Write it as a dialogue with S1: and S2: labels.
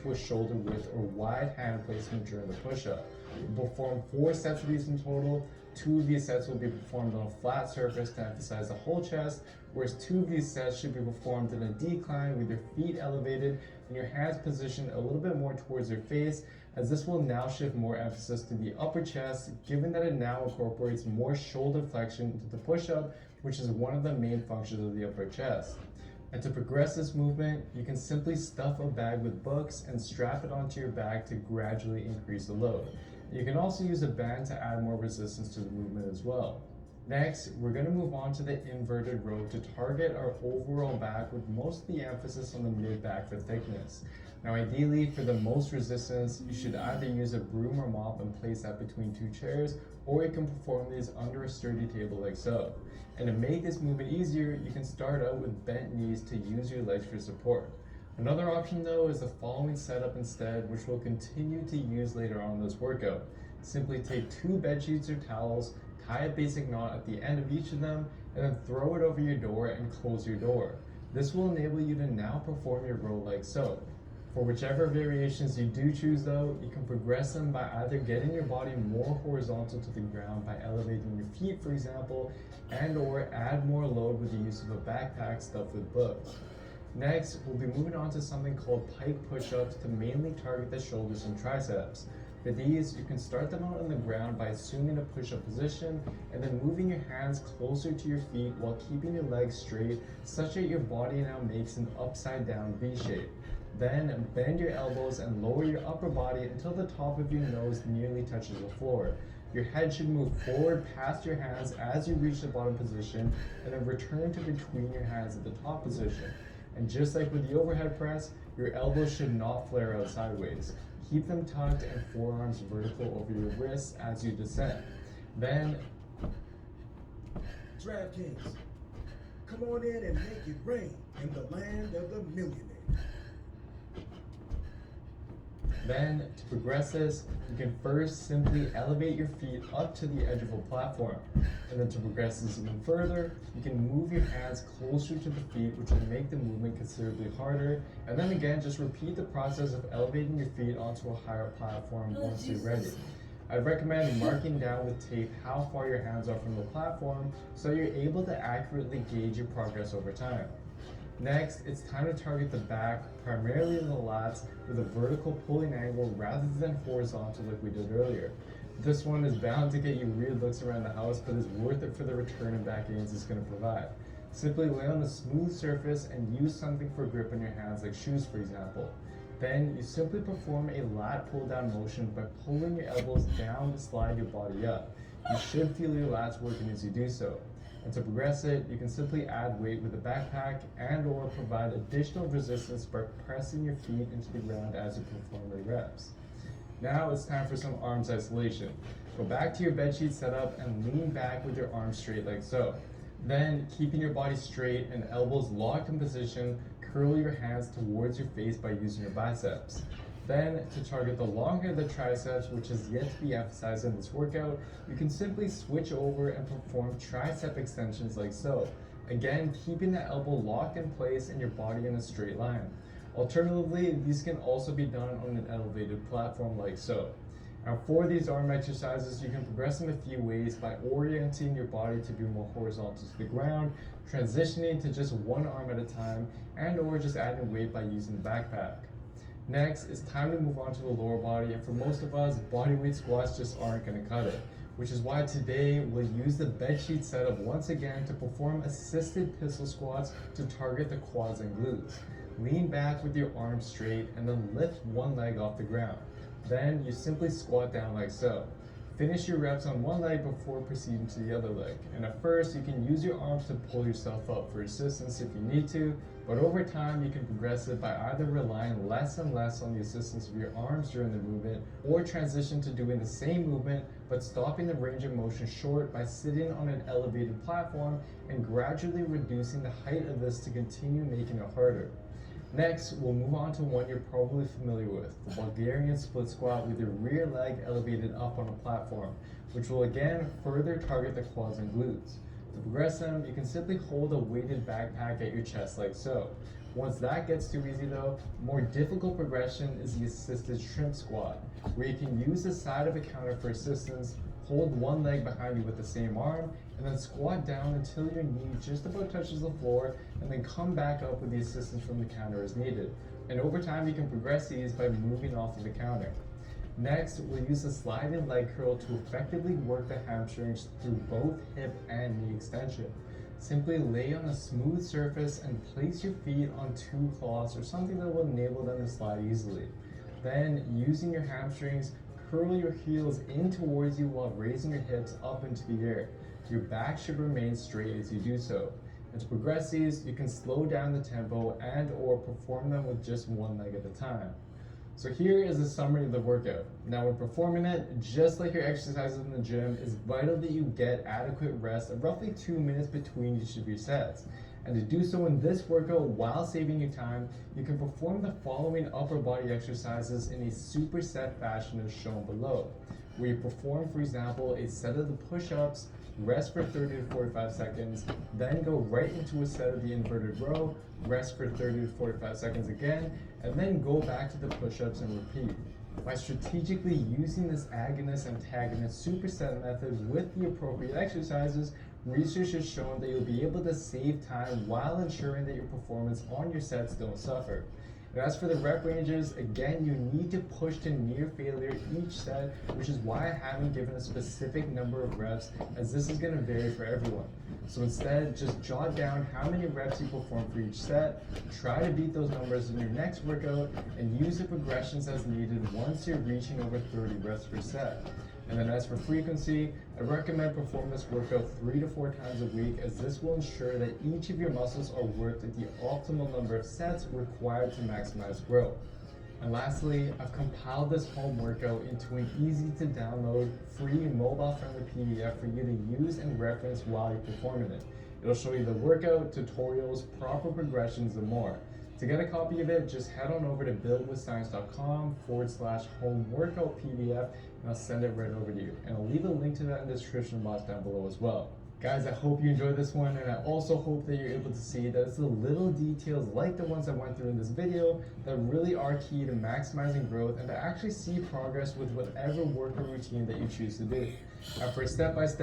S1: to a shoulder width or wide hand placement during the push-up. We'll perform 4 sets of these in total. 2 of these sets will be performed on a flat surface to emphasize the whole chest, whereas 2 of these sets should be performed in a decline with your feet elevated and your hands positioned a little bit more towards your face, as this will now shift more emphasis to the upper chest, given that it now incorporates more shoulder flexion into the push-up, which is one of the main functions of the upper chest. And to progress this movement, you can simply stuff a bag with books and strap it onto your back to gradually increase the load. You can also use a band to add more resistance to the movement as well. Next, we're going to move on to the inverted row to target our overall back with most of the emphasis on the mid-back for thickness. Now ideally, for the most resistance, you should either use a broom or mop and place that between 2 chairs, or you can perform these under a sturdy table like so. And to make this movement easier, you can start out with bent knees to use your legs for support. Another option though is the following setup instead, which we'll continue to use later on in this workout. Simply take 2 bed sheets or towels, tie a basic knot at the end of each of them, and then throw it over your door and close your door. This will enable you to now perform your row like so. For whichever variations you do choose though, you can progress them by either getting your body more horizontal to the ground by elevating your feet, for example, and or add more load with the use of a backpack stuffed with books. Next, we'll be moving on to something called pike push-ups to mainly target the shoulders and triceps. For these, you can start them out on the ground by assuming a push-up position and then moving your hands closer to your feet while keeping your legs straight, such that your body now makes an upside down V shape. Then bend your elbows and lower your upper body until the top of your nose nearly touches the floor. Your head should move forward past your hands as you reach the bottom position, and then return to between your hands at the top position. And just like with the overhead press, your elbows should not flare out sideways. Keep them tucked and forearms vertical over your wrists as you descend. Then,
S2: DraftKings, come on in and make it rain in the land of the millionaires.
S1: Then, to progress this, you can first simply elevate your feet up to the edge of a platform. And then to progress this even further, you can move your hands closer to the feet, which will make the movement considerably harder. And then again, just repeat the process of elevating your feet onto a higher platform once you're ready. I'd recommend marking down with tape how far your hands are from the platform so you're able to accurately gauge your progress over time. Next, it's time to target the back, primarily in the lats, with a vertical pulling angle rather than horizontal like we did earlier. This one is bound to get you weird looks around the house, but is worth it for the return and back gains it's going to provide. Simply lay on a smooth surface and use something for grip on your hands, like shoes for example. Then you simply perform a lat pull down motion by pulling your elbows down to slide your body up. You should feel your lats working as you do so. And to progress it, you can simply add weight with a backpack and or provide additional resistance by pressing your feet into the ground as you perform your reps. Now it's time for some arms isolation. Go back to your bedsheet setup and lean back with your arms straight like so. Then, keeping your body straight and elbows locked in position, curl your hands towards your face by using your biceps. Then, to target the long head of the triceps, which is yet to be emphasized in this workout, you can simply switch over and perform tricep extensions like so. Again, keeping the elbow locked in place and your body in a straight line. Alternatively, these can also be done on an elevated platform like so. Now for these arm exercises, you can progress them a few ways by orienting your body to be more horizontal to the ground, transitioning to just one arm at a time, and or just adding weight by using the backpack. Next, it's time to move on to the lower body, and for most of us, bodyweight squats just aren't going to cut it, which is why today we'll use the bedsheet setup once again to perform assisted pistol squats to target the quads and glutes. Lean back with your arms straight and then lift one leg off the ground. Then you simply squat down like so. Finish your reps on one leg before proceeding to the other leg. And at first, you can use your arms to pull yourself up for assistance if you need to, but over time, you can progress it by either relying less and less on the assistance of your arms during the movement, or transition to doing the same movement, but stopping the range of motion short by sitting on an elevated platform and gradually reducing the height of this to continue making it harder. Next, we'll move on to one you're probably familiar with, the Bulgarian split squat with your rear leg elevated up on a platform, which will again further target the quads and glutes. To progress them, you can simply hold a weighted backpack at your chest like so. Once that gets too easy though, more difficult progression is the assisted shrimp squat, where you can use the side of a counter for assistance, hold one leg behind you with the same arm, and then squat down until your knee just about touches the floor, and then come back up with the assistance from the counter as needed. And over time, you can progress these by moving off of the counter. Next, we'll use the sliding leg curl to effectively work the hamstrings through both hip and knee extension. Simply lay on a smooth surface and place your feet on two cloths or something that will enable them to slide easily. Then, using your hamstrings, curl your heels in towards you while raising your hips up into the air. Your back should remain straight as you do so. And to progress these, you can slow down the tempo and or perform them with just one leg at a time. So here is a summary of the workout. Now when performing it, just like your exercises in the gym, it's vital that you get adequate rest of roughly 2 minutes between each of your sets. And to do so in this workout while saving you time, you can perform the following upper body exercises in a superset fashion as shown below, where you perform, for example, a set of the push-ups, rest for 30 to 45 seconds, then go right into a set of the inverted row, rest for 30 to 45 seconds again, and then go back to the push-ups and repeat. By strategically using this agonist-antagonist superset method with the appropriate exercises, research has shown that you'll be able to save time while ensuring that your performance on your sets don't suffer. And as for the rep ranges, again, you need to push to near failure each set, which is why I haven't given a specific number of reps, as this is going to vary for everyone. So instead, just jot down how many reps you perform for each set, try to beat those numbers in your next workout, and use the progressions as needed once you're reaching over 30 reps per set. And then as for frequency, I recommend perform this workout 3 to 4 times a week, as this will ensure that each of your muscles are worked at the optimal number of sets required to maximize growth. And lastly, I've compiled this home workout into an easy to download, free, mobile-friendly PDF for you to use and reference while you're performing it. It'll show you the workout, tutorials, proper progressions, and more. To get a copy of it, just head on over to buildwithscience.com/home workout PDF, and I'll send it right over to you. And I'll leave a link to that in the description box down below as well. Guys, I hope you enjoyed this one, and I also hope that you're able to see that it's the little details like the ones I went through in this video that really are key to maximizing growth and to actually see progress with whatever workout routine that you choose to do. And for a step-by-step